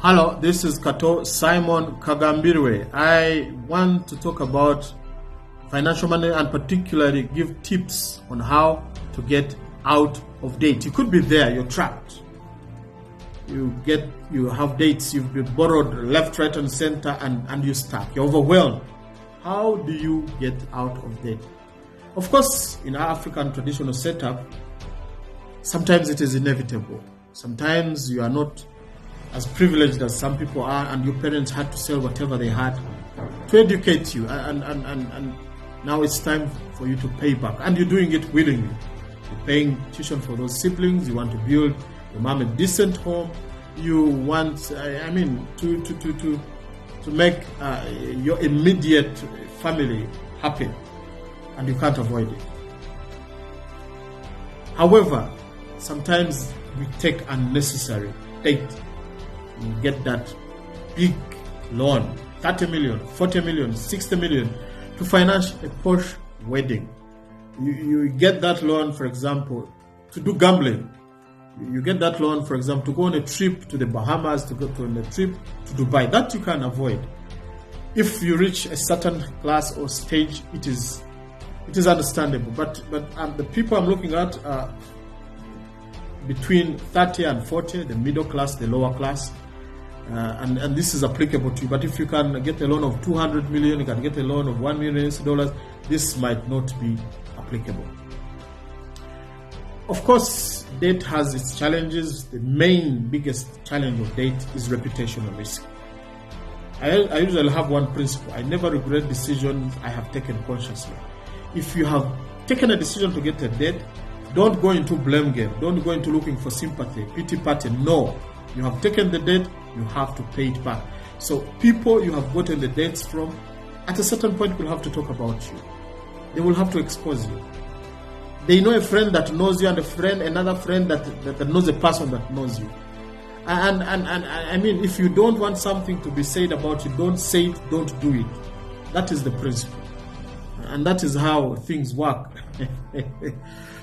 Hello, this is Kato Simon Kagambirwe. I want to talk about financial management and particularly give tips on how to get out of debt. You could be there, you're trapped. You have debts, you've been borrowed left, right, and center, and you're stuck. You're overwhelmed. How do you get out of debt? Of course, in our African traditional setup, sometimes it is inevitable. Sometimes you are not as privileged as some people are, and your parents had to sell whatever they had to educate you, and now it's time for you to pay back, and you're doing it willingly. You're paying tuition for those siblings. You want to build your mom a decent home. You want, to make your immediate family happy, and you can't avoid it. However, sometimes we take unnecessary debt. You get that big loan, 30 million, 40 million, 60 million, to finance a posh wedding. You get that loan, for example, to do gambling. You get that loan, for example, to go on a trip to the Bahamas, to go on a trip to Dubai. That you can avoid. If you reach a certain class or stage, it is understandable. But the people I'm looking at are between 30 and 40, the middle class, the lower class. And this is applicable to you. But if you can get a loan of 200 million, you can get a loan of $1 million, this might not be applicable. Of course, debt has its challenges. The biggest challenge of debt is reputational risk. I usually have one principle. I never regret decisions I have taken consciously. If you have taken a decision to get a debt, don't go into blame game. Don't go into looking for sympathy, pity party. No. You have taken the debt, you have to pay it back. So people you have gotten the debts from, at a certain point will have to talk about you. They will have to expose you. They know a friend that knows you, and another friend that knows a person that knows you. And I mean, if you don't want something to be said about you, don't say it, don't do it. That is the principle. And that is how things work.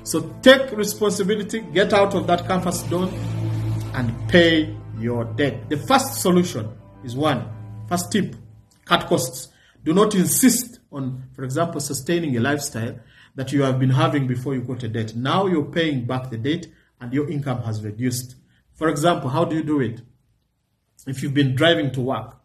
So take responsibility, get out of that comfort zone, and pay your debt. The first solution is first tip, cut costs. Do not insist on, for example, sustaining a lifestyle that you have been having before you got a debt. Now you're paying back the debt and your income has reduced. For example, how do you do it? If you've been driving to work,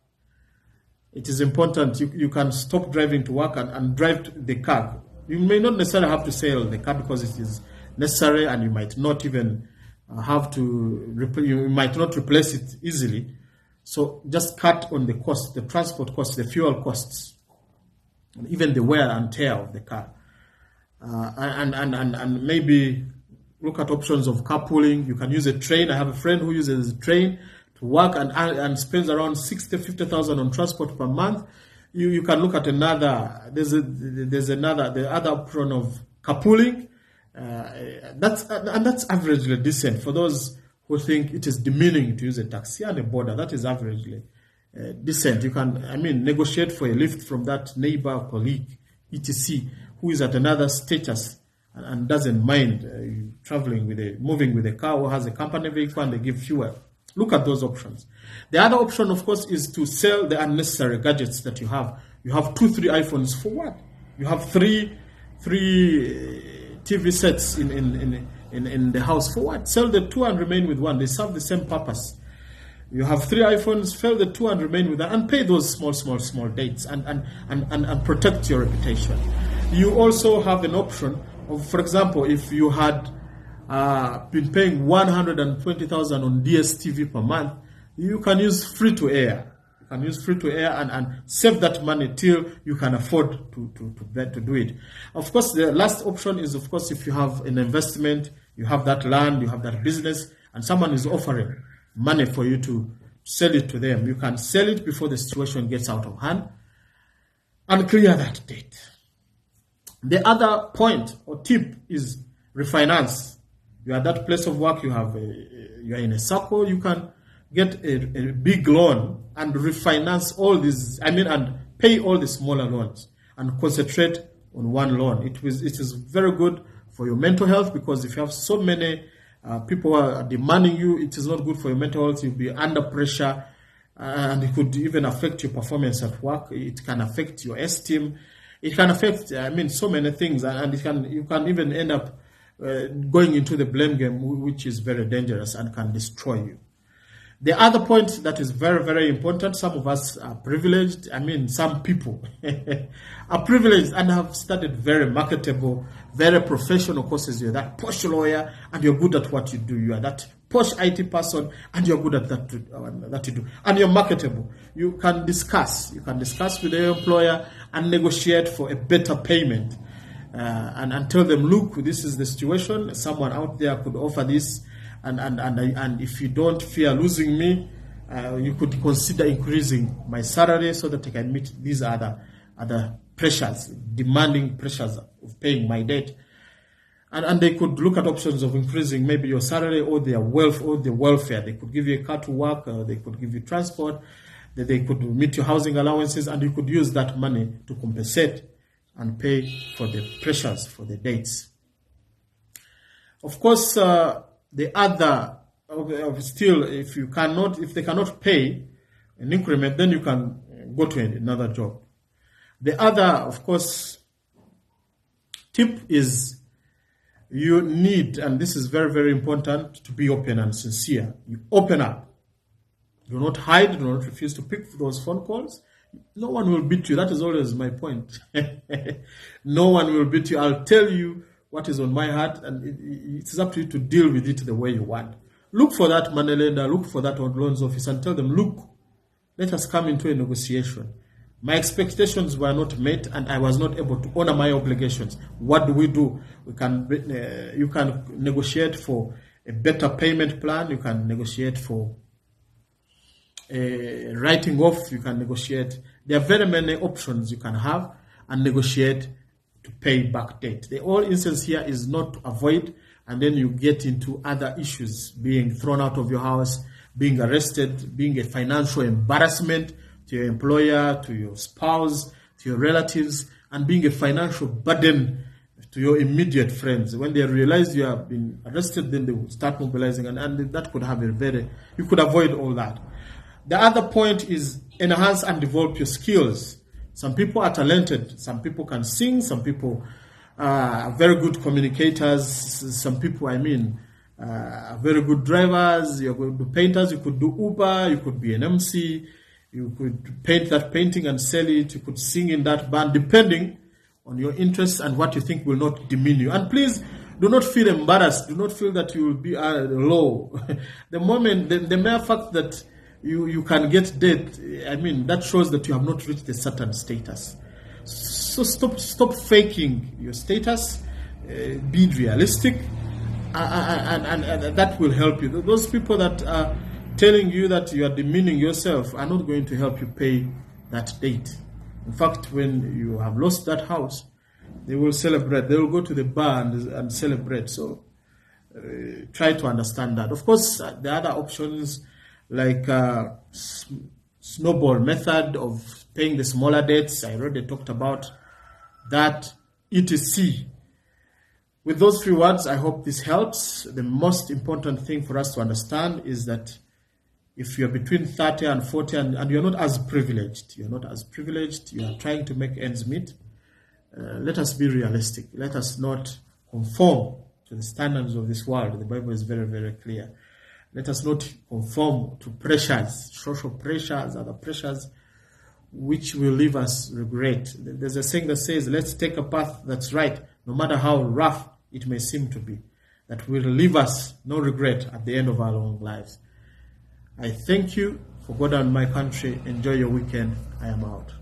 it is important you can stop driving to work and drive the car. You may not necessarily have to sell the car because it is necessary, and you might not even you might not replace it easily. So just cut on the cost, the transport costs, the fuel costs, and even the wear and tear of the car. And maybe look at options of carpooling. You can use a train. I have a friend who uses a train to work and spends around 50,000 on transport per month. You can look at another. There's the other option of carpooling. That's averagely decent for those who think it is demeaning to use a taxi and a border. That is averagely decent. You can, negotiate for a lift from that neighbor, colleague, etc., who is at another status and doesn't mind moving with a car, or has a company vehicle and they give fuel. Look at those options. The other option, of course, is to sell the unnecessary gadgets that you have. You have 2-3 iPhones for what? You have three TV sets in the house for what? Sell the 2 and remain with 1. They serve the same purpose. You have 3 iPhones, sell the 2 and remain with that, and pay those small debts and protect your reputation. You also have an option of, for example, if you had been paying 120,000 on DSTV per month, you can use free to air. You can use free to air and save that money till you can afford to do it. Of course, the last option is, of course, if you have an investment, you have that land, you have that business, and someone is offering money for you to sell it to them. You can sell it before the situation gets out of hand and clear that debt. The other point or tip is refinance. You are at that place of work, you are in a circle, you can get a big loan and refinance all these, and pay all the smaller loans and concentrate on one loan. It is very good for your mental health, because if you have so many people are demanding you, it is not good for your mental health. You'll be under pressure. and it could even affect your performance at work. It can affect your esteem. It can affect, so many things, and you can even end up going into the blame game, which is very dangerous and can destroy you. The other point that is very, very important, some of us are privileged. Some people are privileged and have studied very marketable, very professional courses. You're that posh lawyer and you're good at what you do. You are that posh IT person and you're good at that you do. And you're marketable. You can discuss with the employer and negotiate for a better payment. And tell them, look, this is the situation. Someone out there could offer this. And if you don't fear losing me, you could consider increasing my salary so that I can meet these other pressures, demanding pressures of paying my debt. And they could look at options of increasing maybe your salary or their wealth or their welfare. They could give you a car to work, they could give you transport, they could meet your housing allowances, and you could use that money to compensate and pay for the pressures, for the debts. Of course, the other, still, if they cannot pay an increment, then you can go to another job. The other, of course, tip is you need, and this is very, very important, to be open and sincere. You open up. Do not hide. Do not refuse to pick those phone calls. No one will beat you. That is always my point. No one will beat you. I'll tell you what is on my heart, and it's up to you to deal with it the way you want. Look for that money lender, look for that loans officer, and tell them, look, let us come into a negotiation. My expectations were not met, and I was not able to honor my obligations. What do? You can negotiate for a better payment plan. You can negotiate for a writing off. You can negotiate. There are very many options you can have and negotiate to pay back debt. The whole instance here is not to avoid, and then you get into other issues, being thrown out of your house, being arrested, being a financial embarrassment to your employer, to your spouse, to your relatives, and being a financial burden to your immediate friends. When they realize you have been arrested, then they will start mobilizing, and that could have you could avoid all that. The other point is enhance and develop your skills. Some people are talented. Some people can sing. Some people are very good communicators. Some people, are very good drivers. You're going to be painters. You could do Uber. You could be an MC. You could paint that painting and sell it. You could sing in that band, depending on your interests and what you think will not demean you. And please, do not feel embarrassed. Do not feel that you will be low. The mere fact that you can get debt, that shows that you have not reached a certain status. So stop faking your status, be realistic, and that will help you. Those people that are telling you that you are demeaning yourself are not going to help you pay that debt. In fact, when you have lost that house, they will celebrate. They will go to the bar and celebrate. So try to understand that. Of course, the other options, like snowball method of paying the smaller debts, I already talked about that, etc. With those 3 words, I hope this helps. The most important thing for us to understand is that if you're between 30 and 40 and you're not as privileged, you are trying to make ends meet, let us be realistic. Let us not conform to the standards of this world. The Bible is very, very clear. Let us not conform to pressures, social pressures, other pressures, which will leave us regret. There's a saying that says, let's take a path that's right, no matter how rough it may seem to be, that will leave us no regret at the end of our long lives. I thank you for God and my country. Enjoy your weekend. I am out.